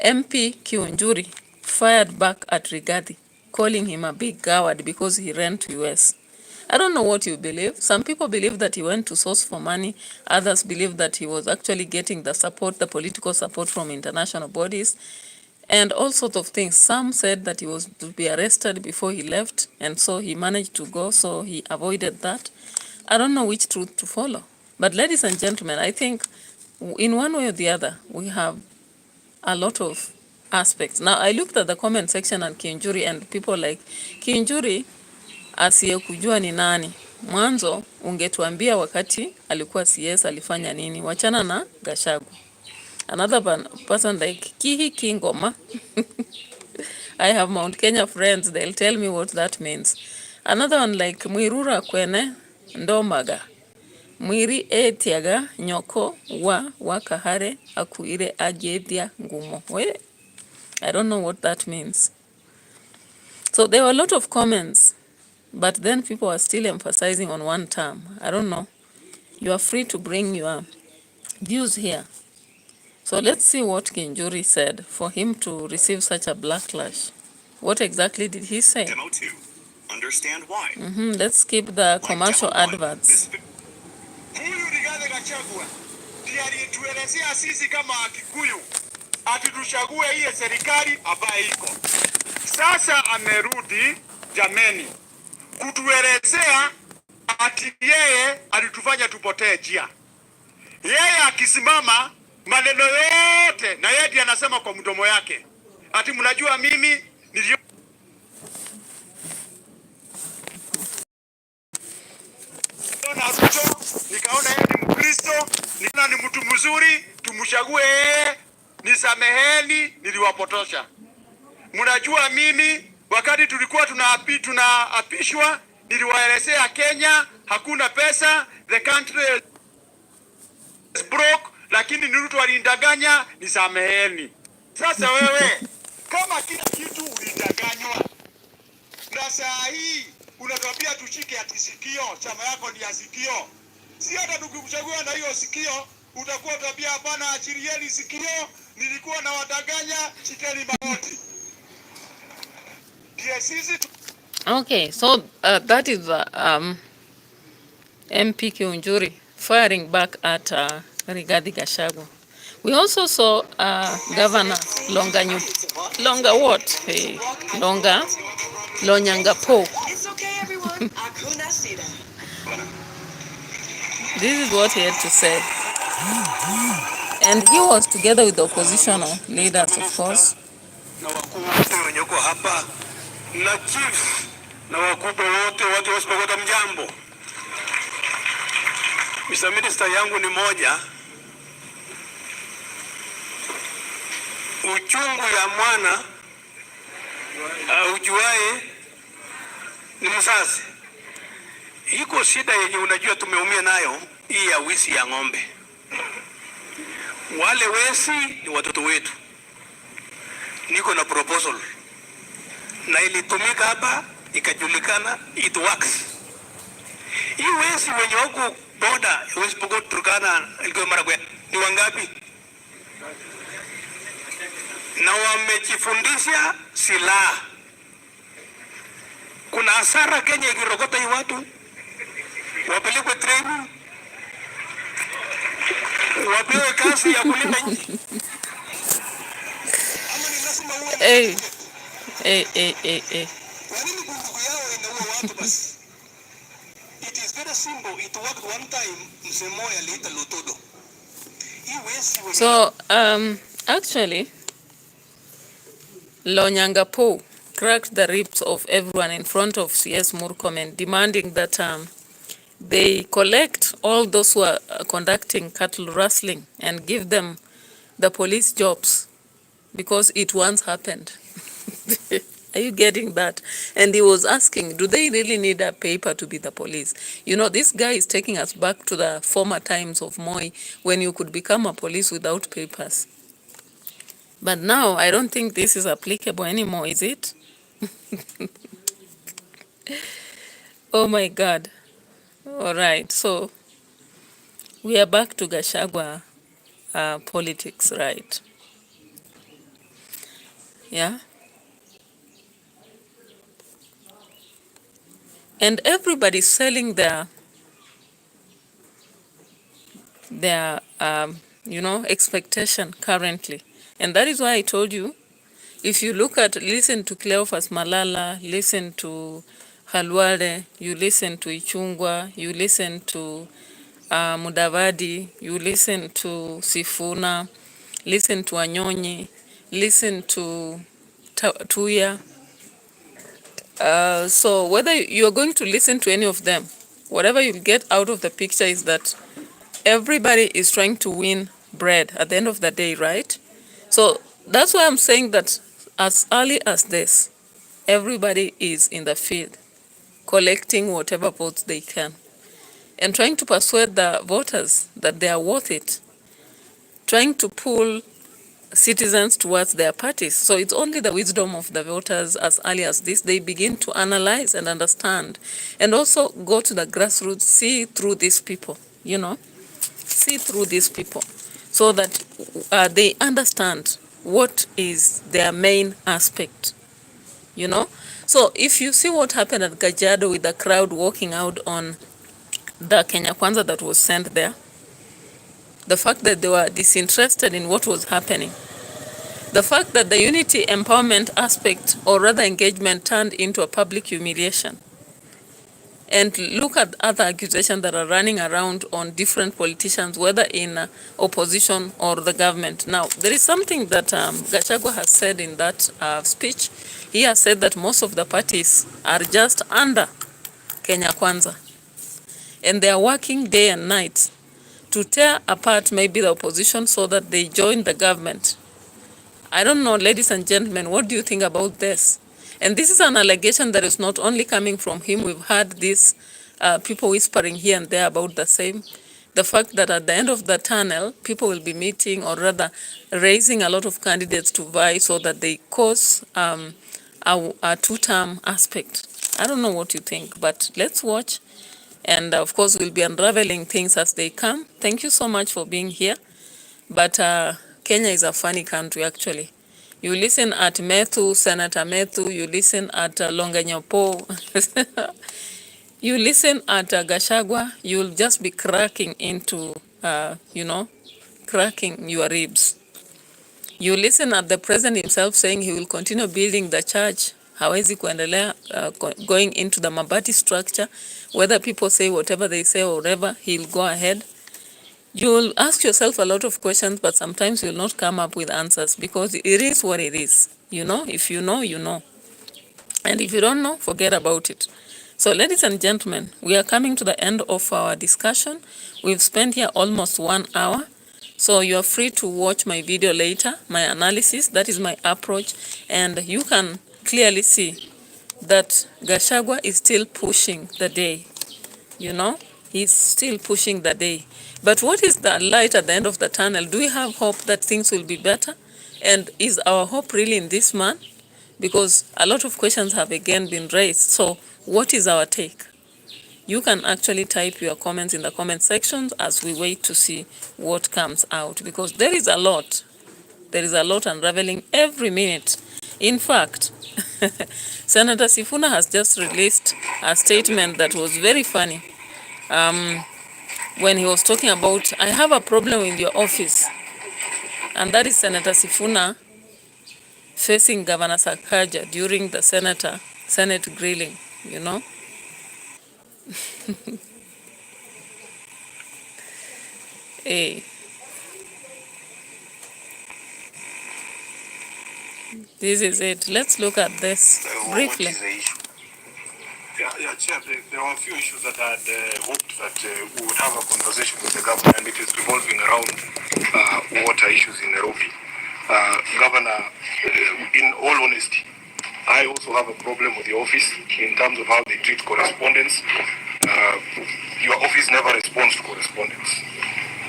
MP Kiunjuri fired back at Rigathi, calling him a big coward because he ran to US. I don't know what you believe. Some people believe that he went to source for money. Others believe that he was actually getting the support, the political support from international bodies, and all sorts of things. Some said that he was to be arrested before he left, and so he managed to go, so he avoided that. I don't know which truth to follow. But ladies and gentlemen, I think in one way or the other, we have a lot of aspects. Now, I looked at the comment section on Kiunjuri, and people like, Kiunjuri asiyekujua ni nani? Mwanzo ungetuambia wakati alikuwa CS alifanya nini? Wachana na Gachagua. Another person like Kihi Kingoma. I have Mount Kenya friends, they'll tell me what that means. Another one like Mwirura Kwene Ndomaga. Mwiri etiaga nyoko wa wakahare akuire ajedia ngumo. I don't know what that means. So there were a lot of comments, but then people are still emphasizing on one term. I don't know. You are free to bring your views here. So let's see what Kinjuri said for him to receive such a backlash. What exactly did he say? Demo 2. Understand why. Let's skip the commercial adverts. Huyu Rigathi Gachagua ndiye aliyetuelezea sisi kama Kikuyu ati tuchague hiye serikali ambayo iko sasa. Amerudi jameni kutuelezea ati yeye alitufanya tupotee njia. Yeye akisimama maneno yote na yeye ndiye anasema kwa mdomo yake ati mnajua mimi nilio na Ruto, nikaona yeye ni Mkristo, nikaona ni mtu mzuri, tumchague yeye, nisameheni niliwapotosha. Mnajua mimi wakati tulikuwa tunaapishwa niliwaelezea Kenya hakuna pesa, the country is broke, lakini ni Ruto alindanganya, nisameheni. Sasa wewe kama kila kitu ulidanganywa na saa hii unatuambia tushike ati sikio, chama yako ni ya sikio. Si hata tukikuchagua na hiyo sikio, utakuwa tabia hapana, achilieni sikio, nilikuwa na wadanganya, shikeni magoti. Yes, Okay, so that is MP Kiunjuri firing back at Rigathi Gachagua. We also saw Governor Lonyangapo. This is what he had to say. And he was together with the oppositional leaders, of course. na chief na wakubwa wote wasipokota mjambo. Mr. Minister, yangu ni moja. Uchungu ya mwana ujuae ni mzazi. Iko shida yenye unajua tumeumia nayo, hii ya wizi ya ng'ombe. Wale wezi ni watoto wetu. Niko na proposal na ilitumika hapa ikajulikana, it works. Hii wezi wenye huku boda West Turkana ilikuwa Maragwe ni wangapi? Na wamejifundisha silaha. Kuna hasara Kenya ikirokota hii watu, wapelekwe training, wapewe kazi ya kulinda nchi. Hey. It is very simple. It worked one time. Msemoya liita Lutodo. So, actually, Lonyangapo cracked the ribs of everyone in front of CS Murkomen, demanding that they collect all those who are conducting cattle rustling and give them the police jobs, because it once happened. Are you getting that? And he was asking, do they really need a paper to be the police? You know, this guy is taking us back to the former times of Moi, when you could become a police without papers. But now, I don't think this is applicable anymore, is it? Oh my God. All right, so we are back to Gachagua politics, right? Yeah. And everybody's selling their expectation currently. And that is why I told you, if you listen to Cleophas Malala, listen to Halwale, you listen to Ichungwa, you listen to Mudavadi, you listen to Sifuna, listen to Anyonyi, listen to Tuya. So whether you're going to listen to any of them, whatever you get out of the picture is that everybody is trying to win bread at the end of the day, right? So that's why I'm saying that as early as this, everybody is in the field, collecting whatever votes they can, and trying to persuade the voters that they are worth it, trying to pull citizens towards their parties. So it's only the wisdom of the voters as early as this, they begin to analyze and understand, and also go to the grassroots, see through these people. you know, see through these people so that they understand what is their main aspect, you know. So if you see what happened at Kajiado with the crowd walking out on the Kenya Kwanza that was sent there, the fact that they were disinterested in what was happening, the fact that the unity empowerment aspect or rather engagement turned into a public humiliation. And look at other accusations that are running around on different politicians, whether in opposition or the government. Now, there is something that Gachagua has said in that speech. He has said that most of the parties are just under Kenya Kwanza, and they are working day and night to tear apart maybe the opposition so that they join the government. I don't know, ladies and gentlemen, what do you think about this? And this is an allegation that is not only coming from him. We've heard these people whispering here and there about the same. The fact that at the end of the tunnel, people will be meeting or rather raising a lot of candidates to vie so that they cause a two-term aspect. I don't know what you think, but let's watch. And of course, we'll be unraveling things as they come. Thank you so much for being here. But Kenya is a funny country, actually. You listen at Methu, Senator Methu, you listen at Longanyopo, you listen at Gachagua, you'll just be cracking into, you know, cracking your ribs. You listen at the president himself saying he will continue building the church, hawezi kuendelea going into the Mabati structure, whether people say whatever they say or whatever, he'll go ahead. You'll ask yourself a lot of questions, but sometimes you'll not come up with answers because it is what it is. You know, if you know, you know. And if you don't know, forget about it. So, ladies and gentlemen, we are coming to the end of our discussion. We've spent here almost 1 hour. So you are free to watch my video later, my analysis. That is my approach. And you can clearly see that Gachagua is still pushing the day. You know, he's still pushing the day. But what is the light at the end of the tunnel? Do we have hope that things will be better? And is our hope really in this man? Because a lot of questions have again been raised. So what is our take? You can actually type your comments in the comment sections as we wait to see what comes out. Because there is a lot. There is a lot unraveling every minute. In fact, Senator Sifuna has just released a statement that was very funny. When he was talking about, I have a problem with your office. And that is Senator Sifuna facing Governor Sakaja during the Senate grilling, you know. Hey, this is it. Let's look at this briefly. What is the issue? Chair, there were a few issues that I had hoped that we would have a conversation with the governor, and it is revolving around water issues in Nairobi. Governor, in all honesty, I also have a problem with the office in terms of how they treat correspondence. Your office never responds to correspondence.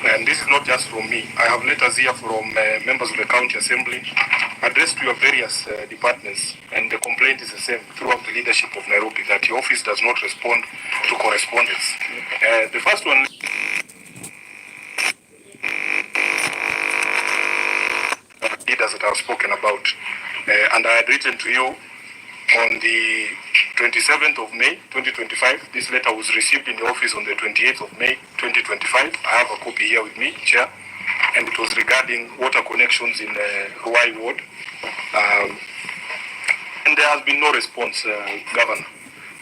And this is not just from me. I have letters here from members of the county assembly addressed to your various departments, and the complaint is the same throughout the leadership of Nairobi, that your office does not respond to correspondence. The first one, leaders that I have spoken about, and I had written to you on the 27th of May 2025. This letter was received in the office on the 28th of May 2025. I have a copy here with me, Chair, and it was regarding water connections in Ruai Ward. And there has been no response, Governor.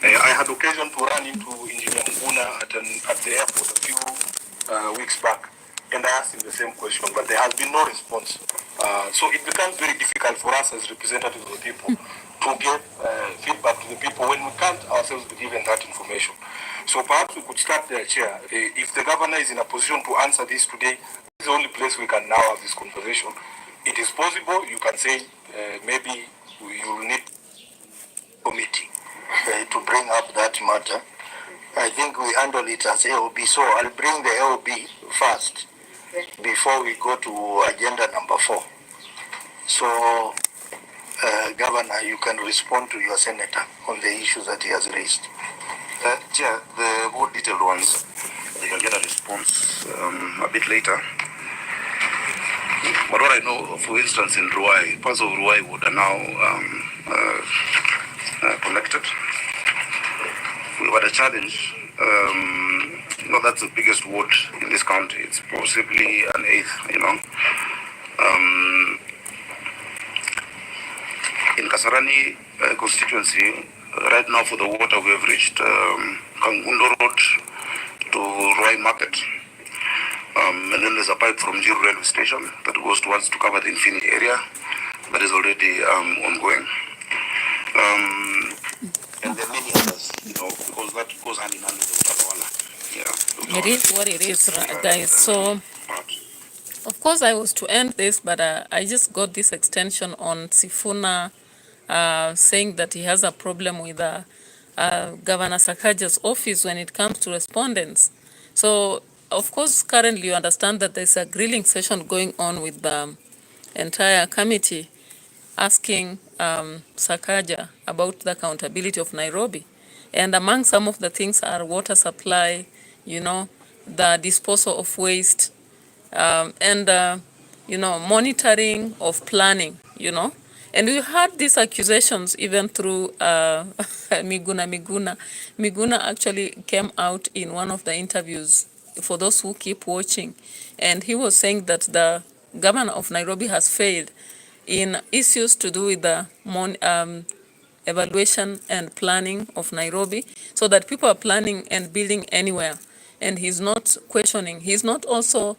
I had occasion to run into Engineer Muguna at the airport a few weeks back, and I asked him the same question, but there has been no response. So it becomes very difficult for us as representatives of the people to give feedback to the people when we can't ourselves be given that information. So perhaps we could start there, Chair. If the governor is in a position to answer this today, this is the only place we can now have this conversation. It is possible, you can say, maybe you will need Committee to bring up that matter. I think we handle it as AOB, so I'll bring the AOB first before we go to agenda number 4. So, Governor, you can respond to your senator on the issues that he has raised. Chair, the more detailed ones, they can get a response a bit later. But what I know, for instance, in Ruai, parts of Ruai would are now connected. We've had a challenge. That's the biggest ward in this county. It's possibly an eighth, In Kasarani constituency, right now for the water, we have reached Kangundo Road to Ruai Market. And then there's a pipe from Jiru railway station that goes towards to cover the Infinity area that is already ongoing. And there are many others, because that goes hand in hand with the Utawala. Yeah. It is what it is, guys. So, of course, I was to end this, but I just got this extension on Sifuna saying that he has a problem with Governor Sakaja's office when it comes to respondents. So, of course, currently you understand that there's a grilling session going on with the entire committee asking Sakaja about the accountability of Nairobi. And among some of the things are water supply, the disposal of waste, and monitoring of planning, And we heard these accusations even through Miguna. Miguna actually came out in one of the interviews, for those who keep watching, and he was saying that the governor of Nairobi has failed in issues to do with the evaluation and planning of Nairobi, so that people are planning and building anywhere. And he's not questioning. He's not also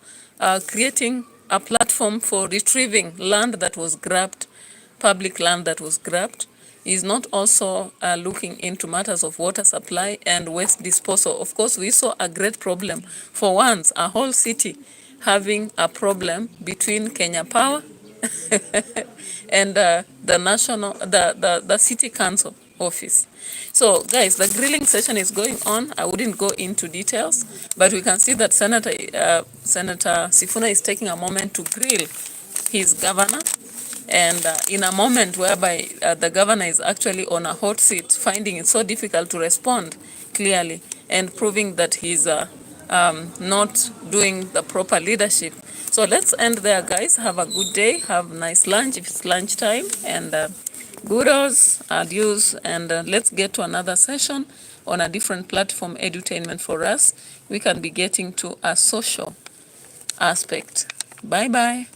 creating a platform for retrieving land that was grabbed, public land that was grabbed. He's not also looking into matters of water supply and waste disposal. Of course, we saw a great problem. For once, a whole city having a problem between Kenya Power and the city council office. So guys, the grilling session is going on. I wouldn't go into details, but we can see that Senator Sifuna is taking a moment to grill his governor, and in a moment whereby the governor is actually on a hot seat, finding it so difficult to respond clearly and proving that he's not doing the proper leadership. So let's end there, guys. Have a good day. Have a nice lunch if it's lunchtime. And kudos, adios, and let's get to another session on a different platform, edutainment for us. We can be getting to a social aspect. Bye-bye.